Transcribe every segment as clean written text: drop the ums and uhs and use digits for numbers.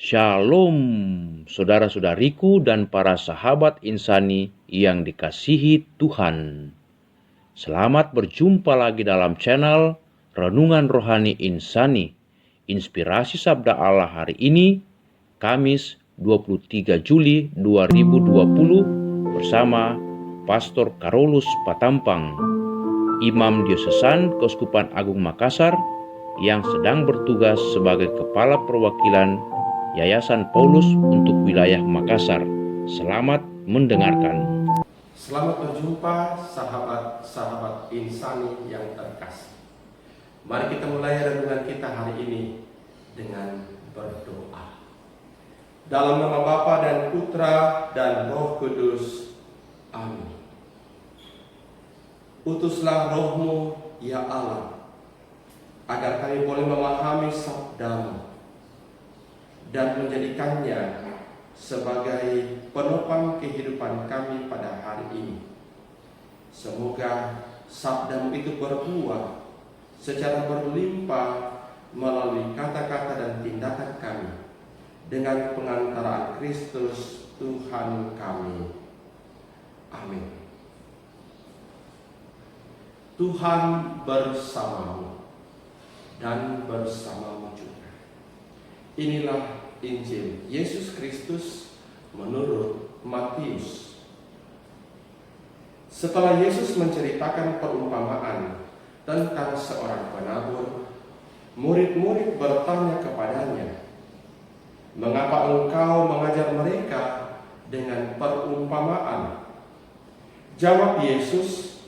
Shalom, saudara-saudariku dan para sahabat insani yang dikasihi Tuhan. Selamat berjumpa lagi dalam channel Renungan Rohani Insani. Inspirasi Sabda Allah hari ini, Kamis 23 Juli 2020 bersama Pastor Carolus Patampang, Imam Diosesan Keuskupan Agung Makassar yang sedang bertugas sebagai Kepala Perwakilan Yayasan Paulus untuk wilayah Makassar. Selamat mendengarkan. Selamat berjumpa sahabat-sahabat insani yang terkasih. Mari kita mulai renungan kita hari ini dengan berdoa. Dalam nama Bapa dan Putra dan Roh Kudus. Amin. Utuslah Roh-Mu, ya Allah, agar kami boleh memahami sabda-Mu dan menjadikannya sebagai penopang kehidupan kami pada hari ini. Semoga sabda-Mu itu berbuah secara berlimpah melalui kata-kata dan tindakan kami, dengan pengantaraan Kristus Tuhan kami. Amin. Tuhan bersamamu dan bersamamu juga. Inilah Injil Yesus Kristus menurut Matius. Setelah Yesus menceritakan perumpamaan tentang seorang penabur, murid-murid bertanya kepadanya, "Mengapa engkau mengajar mereka dengan perumpamaan?" Jawab Yesus,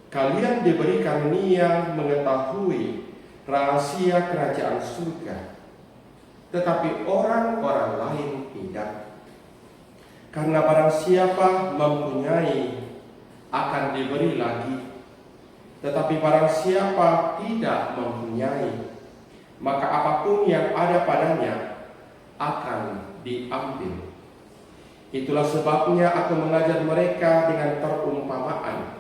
"Kalian diberi karunia mengetahui rahasia kerajaan surga, tetapi orang-orang lain tidak. Karena barang siapa mempunyai akan diberi lagi, tetapi barang siapa tidak mempunyai, maka apapun yang ada padanya akan diambil. Itulah sebabnya aku mengajar mereka dengan perumpamaan,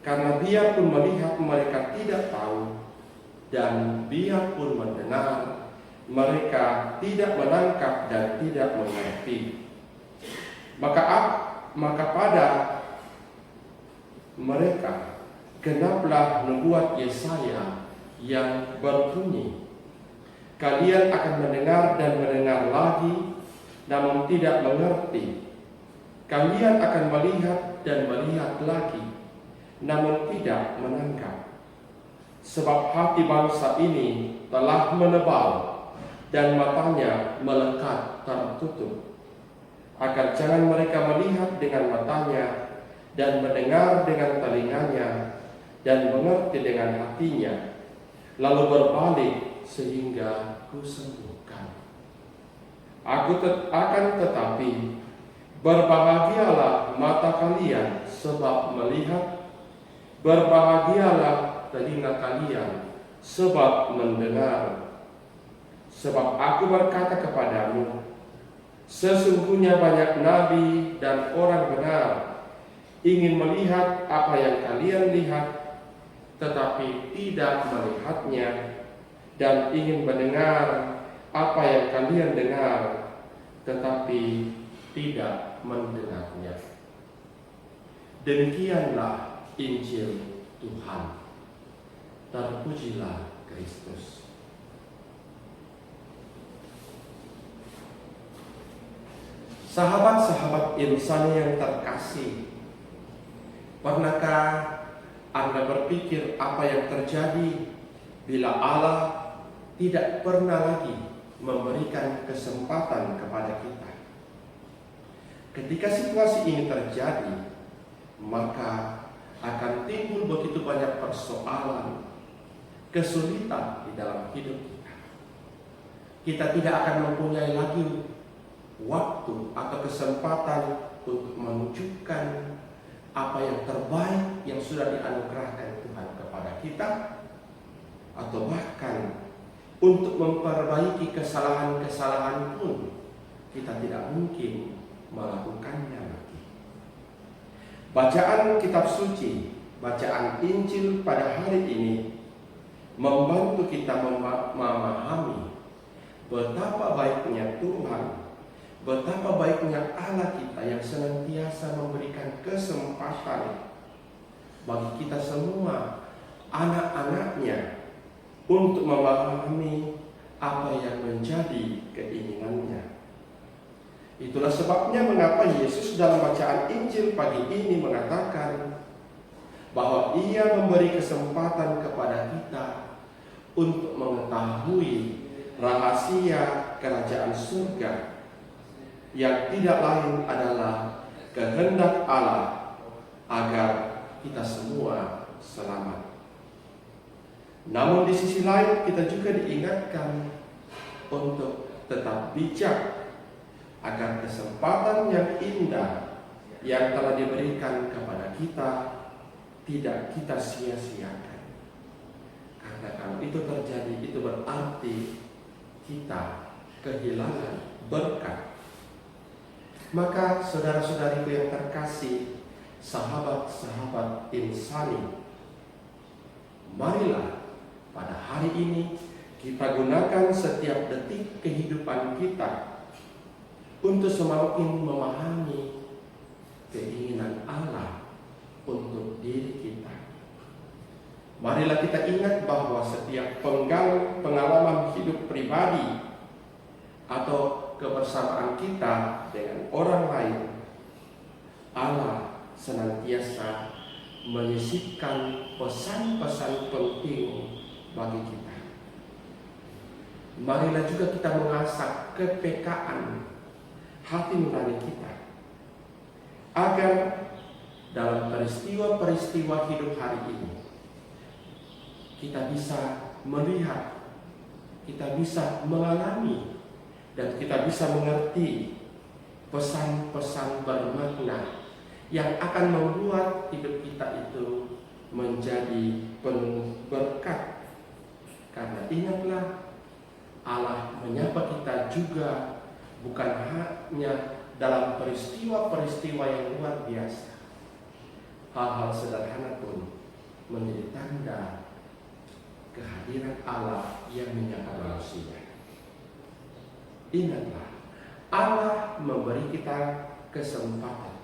karena biarpun melihat mereka tidak tahu, dan biarpun mendengar mereka tidak menangkap dan tidak mengerti. Maka pada mereka genaplah nubuat Yesaya yang berbunyi, "Kalian akan mendengar dan mendengar lagi, namun tidak mengerti. Kalian akan melihat dan melihat lagi, namun tidak menangkap. Sebab hati bangsa ini telah menebal dan matanya melekat tertutup, agar jangan mereka melihat dengan matanya dan mendengar dengan telinganya dan mengerti dengan hatinya, lalu berbalik sehingga kusembuhkan. Akan tetapi berbahagialah mata kalian sebab melihat, berbahagialah telinga kalian sebab mendengar. Sebab aku berkata kepadamu, sesungguhnya banyak nabi dan orang benar ingin melihat apa yang kalian lihat, tetapi tidak melihatnya, dan ingin mendengar apa yang kalian dengar, tetapi tidak mendengarnya." Demikianlah Injil Tuhan. Terpujilah Kristus. Sahabat-sahabat insani yang terkasih, pernahkah Anda berpikir apa yang terjadi bila Allah tidak pernah lagi memberikan kesempatan kepada kita? Ketika situasi ini terjadi, maka akan timbul begitu banyak persoalan, kesulitan di dalam hidup kita. Kita tidak akan mempunyai lagi waktu atau kesempatan untuk menunjukkan apa yang terbaik yang sudah dianugerahkan Tuhan kepada kita, atau bahkan untuk memperbaiki kesalahan-kesalahan pun kita tidak mungkin melakukannya lagi. Bacaan kitab suci, bacaan Injil pada hari ini membantu kita memahami betapa baiknya Tuhan, betapa baiknya Allah kita yang senantiasa memberikan kesempatan bagi kita semua, anak-anaknya, untuk memahami apa yang menjadi keinginannya. Itulah sebabnya mengapa Yesus dalam bacaan Injil pagi ini mengatakan bahwa Ia memberi kesempatan kepada kita untuk mengetahui rahasia kerajaan surga yang tidak lain adalah kehendak Allah agar kita semua selamat. Namun di sisi lain kita juga diingatkan untuk tetap bijak agar kesempatan yang indah yang telah diberikan kepada kita tidak kita sia-siakan. Karena kalau itu terjadi, itu berarti kita kehilangan berkat. Maka saudara-saudariku yang terkasih, sahabat-sahabat insani, marilah pada hari ini kita gunakan setiap detik kehidupan kita untuk semakin memahami keinginan Allah untuk diri kita. Marilah kita ingat bahwa setiap pengalaman hidup pribadi atau kebersamaan kita dengan orang lain, Allah senantiasa menyisipkan pesan-pesan penting bagi kita. Marilah juga kita mengasah kepekaan hati nurani kita, agar dalam peristiwa-peristiwa hidup hari ini kita bisa melihat, kita bisa mengalami, dan kita bisa mengerti pesan-pesan bermakna yang akan membuat hidup kita itu menjadi penuh berkat. Karena ingatlah, Allah menyapa kita juga bukan hanya dalam peristiwa-peristiwa yang luar biasa. Hal-hal sederhana pun menjadi tanda kehadiran Allah yang menyapa manusia. Ingatlah, Allah memberi kita kesempatan.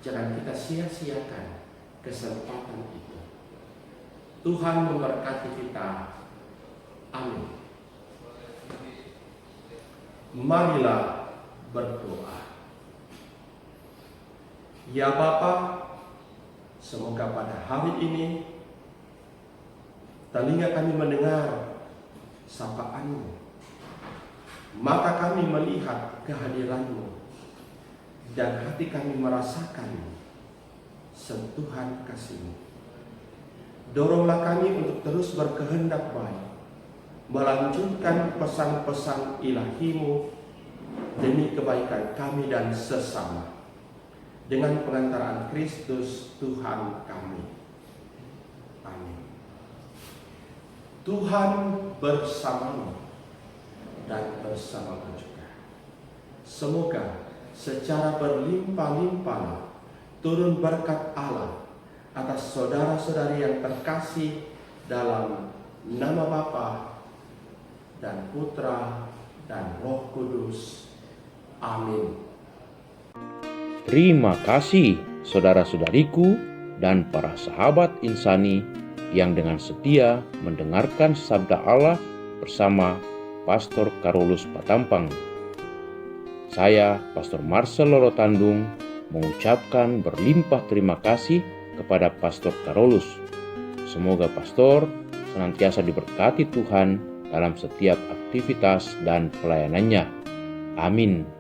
Jangan kita sia-siakan kesempatan itu. Tuhan memberkati kita. Amin. Marilah berdoa. Ya Bapa, semoga pada hari ini telinga kami mendengar sapaan-Mu, mata kami melihat kehadiran-Mu, dan hati kami merasakan sentuhan kasih-Mu. Doronglah kami untuk terus berkehendak baik, melanjutkan pesan-pesan ilahi-Mu demi kebaikan kami dan sesama, dengan pengantaran Kristus Tuhan kami. Amin. Tuhan bersamamu dan bersamamu juga. Semoga secara berlimpah-limpah turun berkat Allah atas saudara-saudari yang terkasih dalam nama Bapa dan Putra dan Roh Kudus. Amin. Terima kasih saudara-saudariku dan para sahabat insani yang dengan setia mendengarkan sabda Allah bersama Pastor Carolus Patampang. Saya, Pastor Marcel Lorotandung, mengucapkan berlimpah terima kasih kepada Pastor Carolus. Semoga Pastor senantiasa diberkati Tuhan dalam setiap aktivitas dan pelayanannya. Amin.